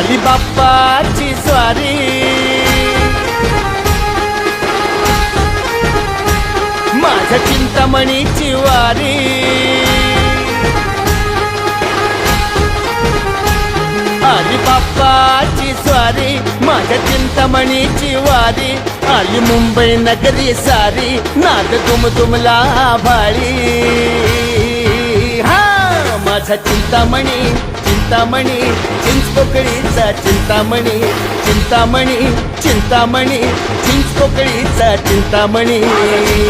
आली बाप्पाची स्वारी, माझ्या चिंतामणीची वारी, आली बाप्पाची स्वारी, माझ्या चिंतामणीची वारी, आली मुंबई नगरी सारी, नाद दुमदुमला भाळी. हा माझा चिंतामणी, चिंतामणी, चिंचपोकळीचा चिंतामणी, चिंतामणी, चिंतामणी, चिंचपोकळीचा चिंतामणी.